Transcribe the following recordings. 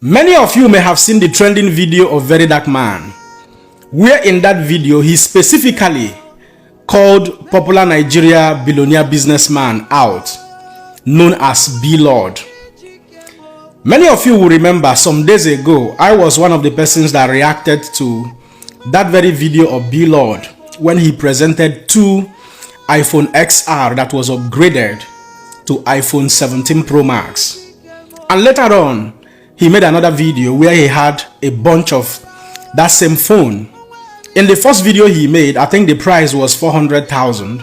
Many of you may have seen the trending video of Verydarkman, where in that video he specifically called popular Nigeria billionaire businessman out, known as Blord. Many of you will remember some days ago, I was one of the persons that reacted to that very video of Blord when he presented two iPhone XR that was upgraded to iPhone 17 Pro Max. And later on, he made another video where he had a bunch of that same phone. In the first video he made, I think the price was 400,000.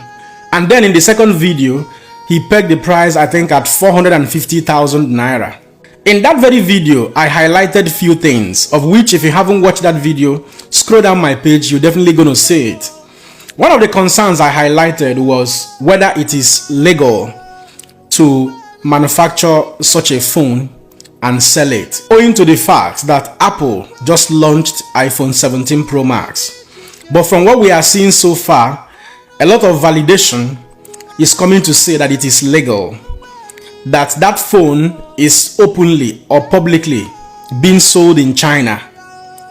And then in the second video, he pegged the price, I think, at 450,000 naira. In that very video, I highlighted few things, of which if you haven't watched that video, scroll down my page, you're definitely going to see it. One of the concerns I highlighted was whether it is legal to manufacture such a phone and sell it, owing to the fact that Apple just launched iPhone 17 Pro Max. But from what we are seeing so far, a lot of validation is coming to say that it is legal, that that phone is openly or publicly being sold in China,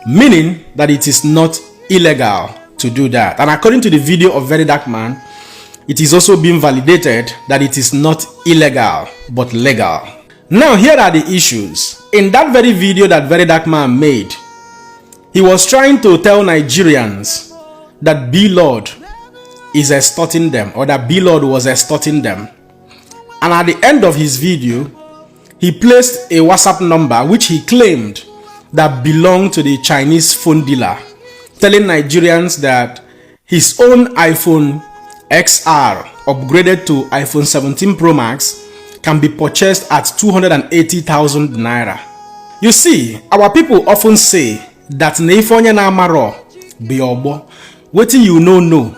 meaning that it is not illegal to do that. And according to the video of Verydarkman, it is also being validated that it is not illegal but legal. Now here are the issues. In that very video that Verydarkman made, he was trying to tell Nigerians that Blord is extorting them, or that Blord was extorting them. And at the end of his video, he placed a WhatsApp number which he claimed that belonged to the Chinese phone dealer, telling Nigerians that his own iPhone XR upgraded to iPhone 17 Pro Max can be purchased at 280,000 naira. You see, our people often say that Neifonya na amaro be obo. Wetin you know,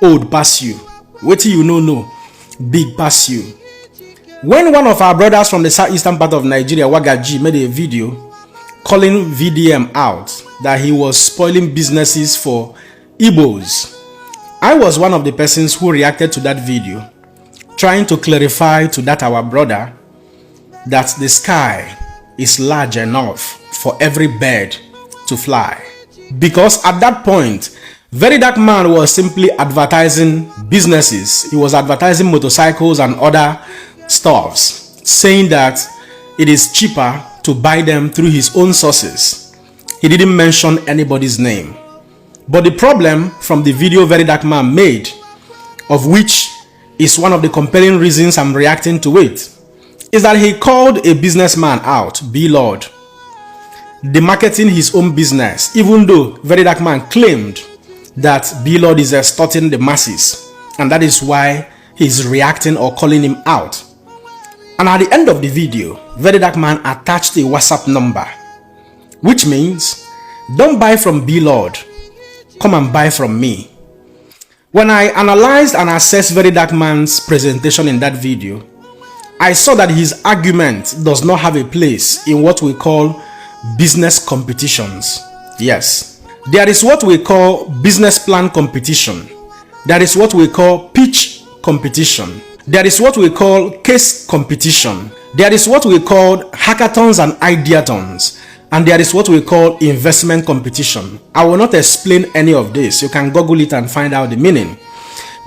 old pass you. Wetin you know, big pass you. When one of our brothers from the southeastern part of Nigeria, Wagaji, made a video calling VDM out that he was spoiling businesses for Igbos, I was one of the persons who reacted to that video, trying to clarify to that our brother that the sky is large enough for every bird to fly. Because at that point, Verydarkman was simply advertising businesses. He was advertising motorcycles and other stuffs, saying that it is cheaper to buy them through his own sources. He didn't mention anybody's name. But the problem from the video Verydarkman made, of which is one of the compelling reasons I'm reacting to it, is that he called a businessman out, Blord, demarketing his own business, even though Verydarkman claimed that Blord is extorting the masses, and that is why he's reacting or calling him out. And at the end of the video, Verydarkman attached a WhatsApp number, which means, don't buy from Blord, come and buy from me. When I analyzed and assessed Verydarkman's presentation in that video, I saw that his argument does not have a place in what we call business competitions. Yes, there is what we call business plan competition. There is what we call pitch competition. There is what we call case competition. There is what we call hackathons and ideathons. And there is what we call investment competition. I will not explain any of this. You can Google it and find out the meaning.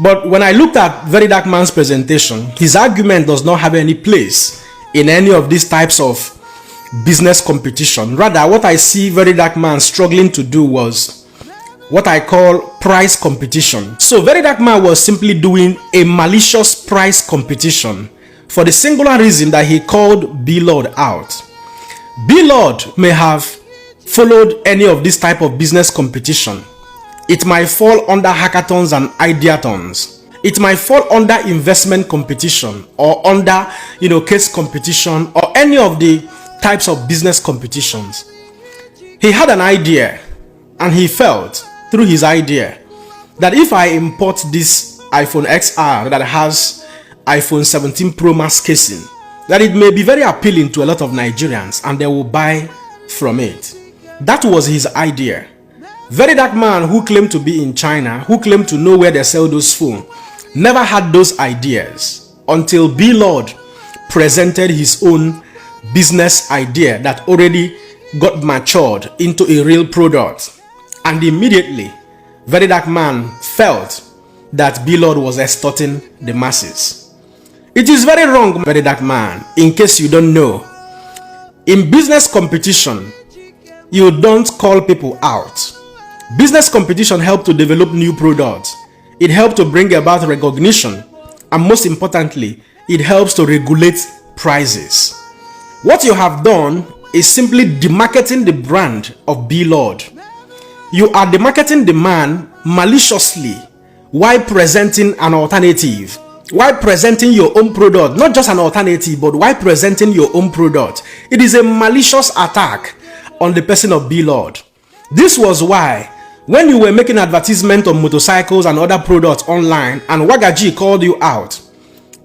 But when I looked at Verydarkman's presentation, his argument does not have any place in any of these types of business competition. Rather, what I see Verydarkman struggling to do was what I call price competition. So Verydarkman was simply doing a malicious price competition for the singular reason that he called Blord out. Blord may have followed any of this type of business competition. It might fall under hackathons and ideathons. It might fall under investment competition or under, case competition or any of the types of business competitions. He had an idea and he felt through his idea that if I import this iPhone XR that has iPhone 17 Pro Max casing, that it may be very appealing to a lot of Nigerians and they will buy from it. That was his idea. Verydarkman, who claimed to be in China, who claimed to know where they sell those phones, never had those ideas until Blord presented his own business idea that already got matured into a real product. And immediately, Verydarkman felt that Blord was extorting the masses. It is very wrong, Verydarkman, in case you don't know. In business competition, you don't call people out. Business competition helps to develop new products. It helps to bring about recognition. And most importantly, it helps to regulate prices. What you have done is simply demarketing the brand of Blord. You are demarketing the man maliciously while presenting an alternative, while presenting your own product, not just an alternative, but while presenting your own product. It is a malicious attack on the person of Blord. This was why when you were making advertisement on motorcycles and other products online and Wagaji called you out,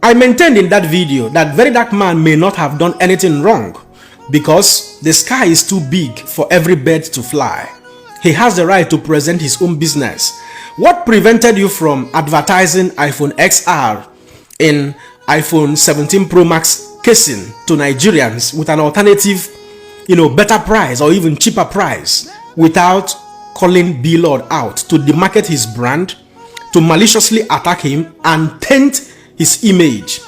I maintained in that video that Verydarkman may not have done anything wrong because the sky is too big for every bird to fly. He has the right to present his own business. What prevented you from advertising iPhone XR in iPhone 17 Pro Max casing to Nigerians with an alternative, better price or even cheaper price without calling Blord out to demarket his brand, to maliciously attack him and taint his image?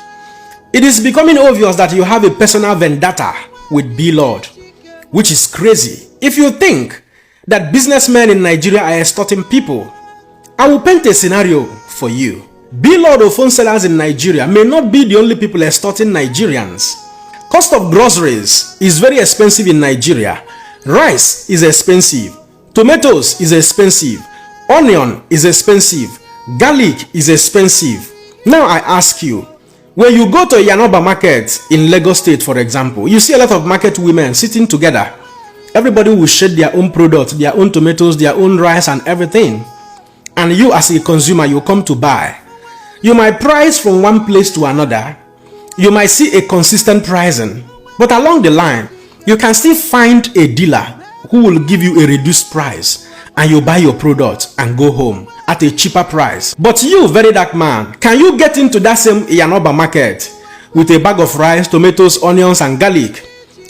It is becoming obvious that you have a personal vendetta with Blord, which is crazy. If you think that businessmen in Nigeria are extorting people, I will paint a scenario for you. Blord or phone sellers in Nigeria may not be the only people extorting Nigerians. Cost of groceries is very expensive in Nigeria. Rice is expensive. Tomatoes is expensive. Onion is expensive. Garlic is expensive. Now I ask you, when you go to a Yanoba market in Lagos State, for example, you see a lot of market women sitting together. Everybody will share their own products, their own tomatoes, their own rice and everything. And you as a consumer, you come to buy. You might price from one place to another. You might see a consistent pricing. But along the line, you can still find a dealer who will give you a reduced price. And you buy your product and go home at a cheaper price. But you, Verydarkman, can you get into that same Yanoba market with a bag of rice, tomatoes, onions and garlic,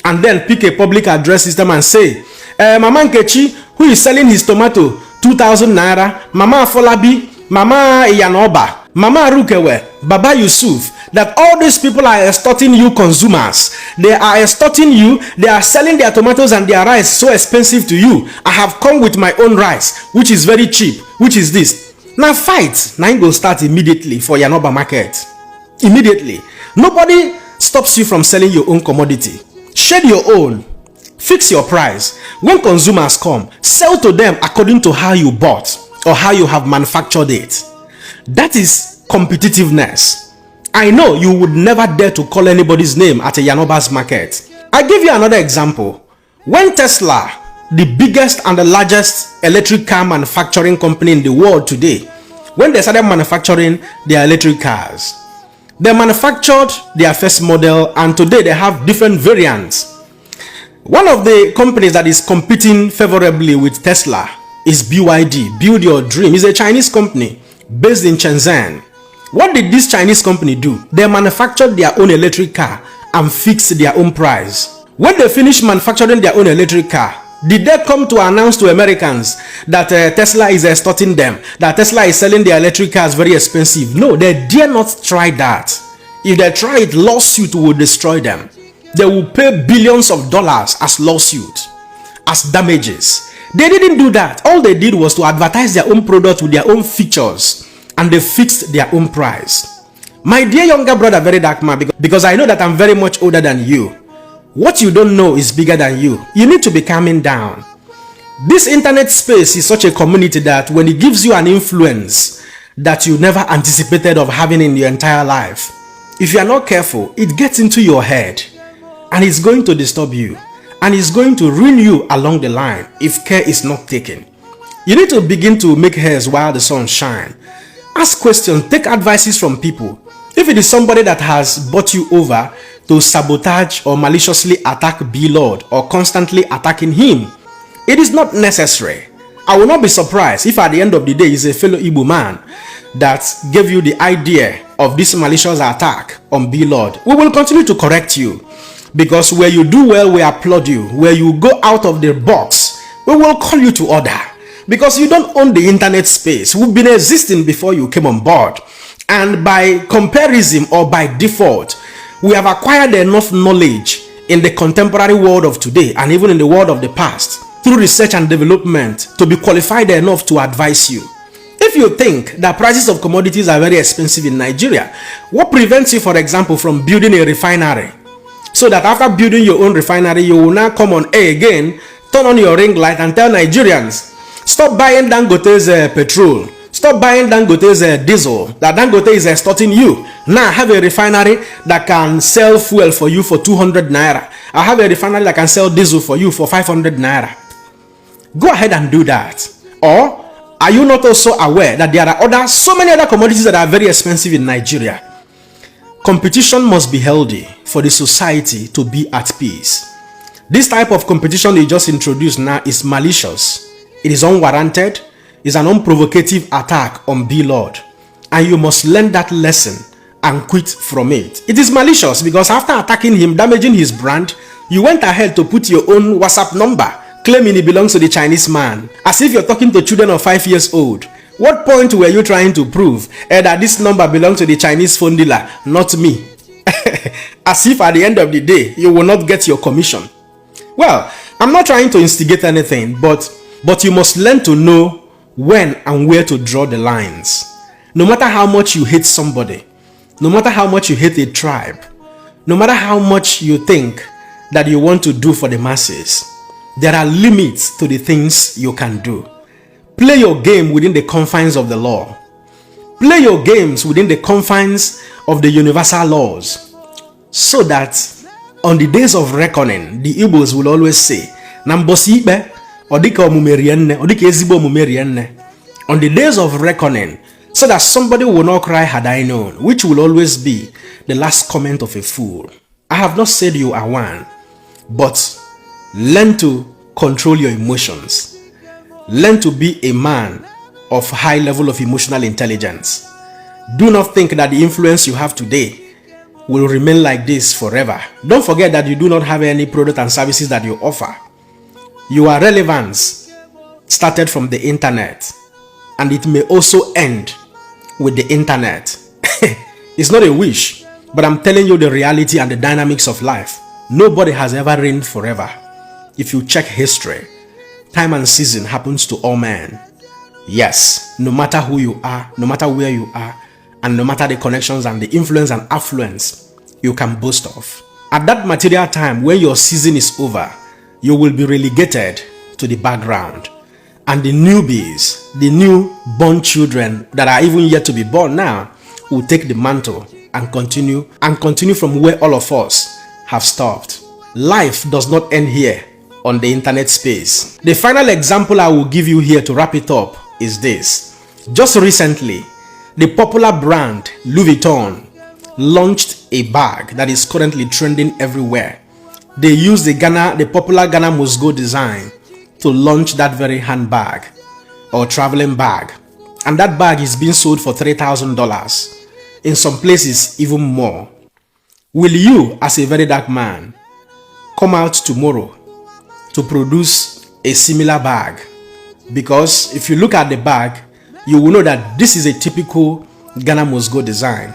and then pick a public address system and say, Mama Nkechi, who is selling his tomato 2,000 naira, Mama Afolabi, Mama Yanoba, Mama Rukewe, Baba Yusuf, that all these people are extorting you consumers. They are extorting you. They are selling their tomatoes and their rice so expensive to you. I have come with my own rice, which is very cheap, which is this. Now fight. Now you go start immediately for Yanoba market. Immediately. Nobody stops you from selling your own commodity. Shade your own. Fix your price. When consumers come, sell to them according to how you bought or how you have manufactured it. That is competitiveness. I know you would never dare to call anybody's name at a Yanoba's market. I give you another example. When Tesla, the biggest and the largest electric car manufacturing company in the world today, when they started manufacturing their electric cars, they manufactured their first model and today they have different variants. One of the companies that is competing favorably with Tesla is BYD, Build Your Dream. It's a Chinese company based in Shenzhen. What did this Chinese company do? They manufactured their own electric car and fixed their own price. When they finished manufacturing their own electric car, did they come to announce to Americans that Tesla is extorting them, that Tesla is selling their electric cars very expensive? No, they dare not try that. If they try it, lawsuit will destroy them. They will pay billions of dollars as lawsuit, as damages. They didn't do that. All they did was to advertise their own product with their own features, and they fixed their own price. My dear younger brother Verydarkman, because I know that I'm very much older than you, what you don't know is bigger than you. You need to be calming down. This internet space is such a community that when it gives you an influence that you never anticipated of having in your entire life, if you are not careful, it gets into your head and it's going to disturb you and it's going to ruin you along the line if care is not taken. You need to begin to make hairs while the sun shines. Ask questions, take advices from people. If it is somebody that has brought you over to sabotage or maliciously attack Blord or constantly attacking him, it is not necessary. I will not be surprised if at the end of the day it's a fellow Igbo man that gave you the idea of this malicious attack on Blord. We will continue to correct you. Because where you do well, we applaud you. Where you go out of the box, we will call you to order. Because you don't own the internet space. We've been existing before you came on board. And by comparison or by default, we have acquired enough knowledge in the contemporary world of today and even in the world of the past through research and development to be qualified enough to advise you. If you think that prices of commodities are very expensive in Nigeria, what prevents you, for example, from building a refinery? So that after building your own refinery, you will now come on air again, turn on your ring light and tell Nigerians, stop buying Dangote's petrol, stop buying Dangote's diesel, that Dangote is extorting you. Now I have a refinery that can sell fuel for you for 200 naira. I have a refinery that can sell diesel for you for 500 naira. Go ahead and do that. Or are you not also aware that there are so many other commodities that are very expensive in Nigeria? Competition must be healthy for the society to be at peace. This type of competition you just introduced now is malicious. It is unwarranted. It's an unprovocative attack on Blord. And you must learn that lesson and quit from it. It is malicious because after attacking him, damaging his brand, you went ahead to put your own WhatsApp number, claiming it belongs to the Chinese man, as if you're talking to children of 5 years old. What point were you trying to prove that this number belongs to the Chinese phone dealer, not me? As if at the end of the day, you will not get your commission. Well, I'm not trying to instigate anything, but you must learn to know when and where to draw the lines. No matter how much you hate somebody, no matter how much you hate a tribe, no matter how much you think that you want to do for the masses, there are limits to the things you can do. Play your game within the confines of the law. Play your games within the confines of the universal laws, so that on the days of reckoning, the Igbos will always say, Nambosi ibe, odika omume rienne, odika ezigbo omume rienne. On the days of reckoning, so that somebody will not cry had I known, which will always be the last comment of a fool. I have not said you are one, but learn to control your emotions. Learn to be a man of high level of emotional intelligence. Do not think that the influence you have today will remain like this forever. Don't forget that you do not have any product and services that you offer. Your relevance started from the internet, and it may also end with the internet. It's not a wish, but I'm telling you the reality and the dynamics of life. Nobody has ever reigned forever. If you check history, time and season happens to all men. Yes, no matter who you are, no matter where you are, and no matter the connections and the influence and affluence you can boast of. At that material time, when your season is over, you will be relegated to the background. And the newbies, the newborn children that are even yet to be born now, will take the mantle and continue from where all of us have stopped. Life does not end here on the internet space. The final example I will give you here to wrap it up is this. Just recently, the popular brand Louis Vuitton launched a bag that is currently trending everywhere. They used the popular Ghana Must Go design to launch that very handbag or traveling bag. And that bag is being sold for $3,000. In some places, even more. Will you, as a Verydarkman, come out tomorrow to produce a similar bag? Because if you look at the bag, you will know that this is a typical Ghana Must Go design.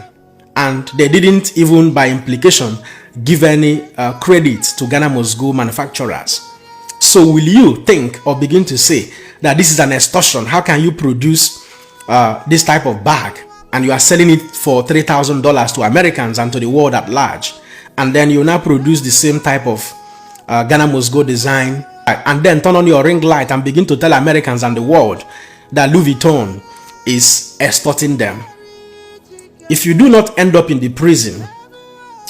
And they didn't even, by implication, give any credit to Ghana Must Go manufacturers. So will you think or begin to say that this is an extortion? How can you produce this type of bag and you are selling it for $3,000 to Americans and to the world at large, and then you now produce the same type of Ghana Must Go design and then turn on your ring light and begin to tell Americans and the world that Louis Vuitton is extorting them? If you do not end up in the prison,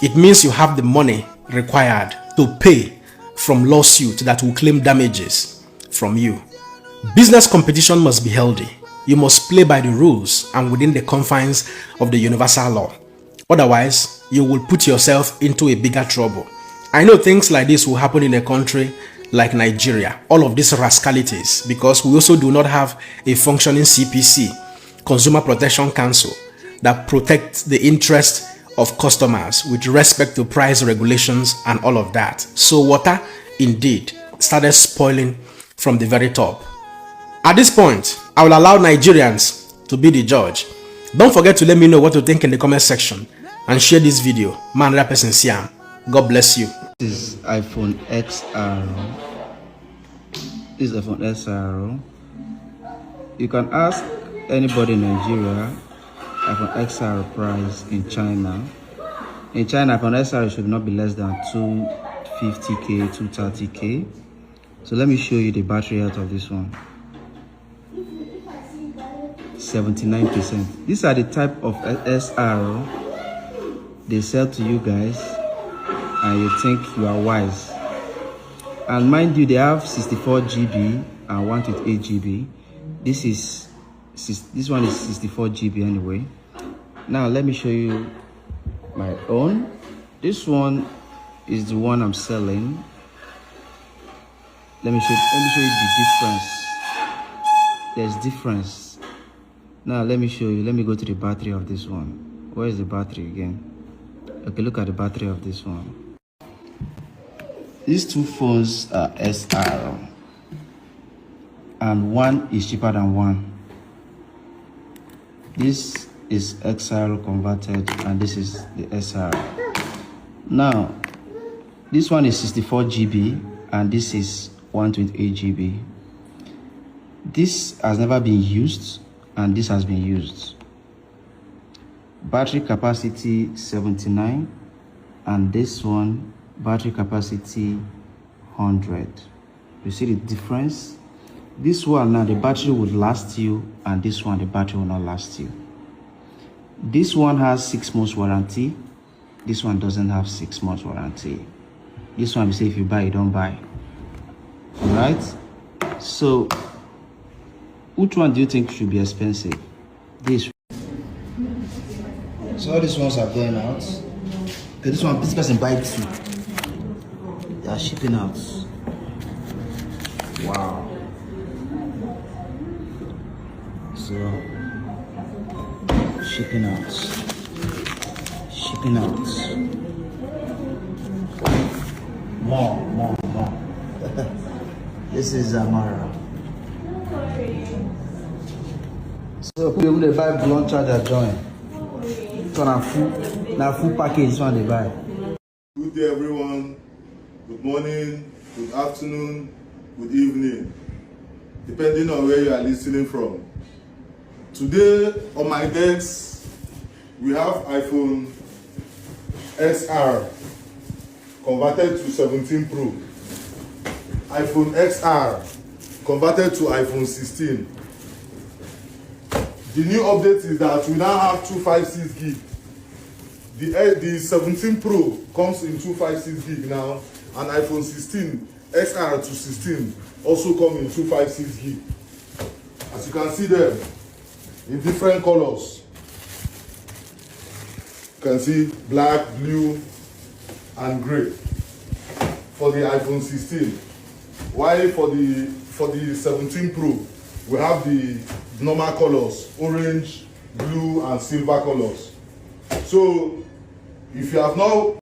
it means you have the money required to pay from lawsuit that will claim damages from you. Business competition must be healthy. You must play by the rules and within the confines of the universal law. Otherwise, you will put yourself into a bigger trouble. I know things like this will happen in a country like Nigeria. All of these rascalities, because we also do not have a functioning CPC, Consumer Protection Council, that protects the interest of customers with respect to price regulations and all of that. So water indeed started spoiling from the very top. At this point, I will allow Nigerians to be the judge. Don't forget to let me know what you think in the comment section and share this video. Man, that person Siam. God bless you. This is iPhone XR. This is iPhone XR. You can ask anybody in Nigeria iPhone XR price in China. In China, iPhone XR should not be less than 250k, 230k. So let me show you the battery health of this one. 79%. These are the type of SR they sell to you guys, and you think you are wise. And mind you, they have 64 GB and 128 GB. This one is 64 GB anyway. Now let me show you my own. This one is the one I'm selling. Let me show you the difference. There's difference. Now let me show you. Let me go to the battery of this one. Where is the battery again? Okay, look at the battery of this one. These two phones are SR, and one is cheaper than one. This is XR converted, and this is the SR. Now, this one is 64 GB, and this is 128 GB. This has never been used, and this has been used. Battery capacity 79, and this one battery capacity 100. You see the difference? This one now, the battery would last you, and this one, the battery will not last you. This one has 6 months warranty. This one doesn't have 6 months warranty. This one, we say if you buy, you don't buy. All right? So which one do you think should be expensive? This. So all these ones are going out. Okay, this person buy 2. They are shipping out. Wow. So shipping out. Shipping out. More. This is Amara. So people they buy Blord charger join. So now full package. This one they buy. Good day, everyone. Good morning, good afternoon, good evening, depending on where you are listening from. Today on my desk we have iPhone XR converted to 17 Pro, iPhone XR converted to iPhone 16. The new update is that we now have 256 gig. The 17 Pro comes in 256 gig now, and iPhone 16 XR to 16 also come in 256 gig. As you can see them in different colors. You can see black, blue, and gray for the iPhone 16. While for the 17 Pro, we have the normal colors, orange, blue, and silver colors. So if you have not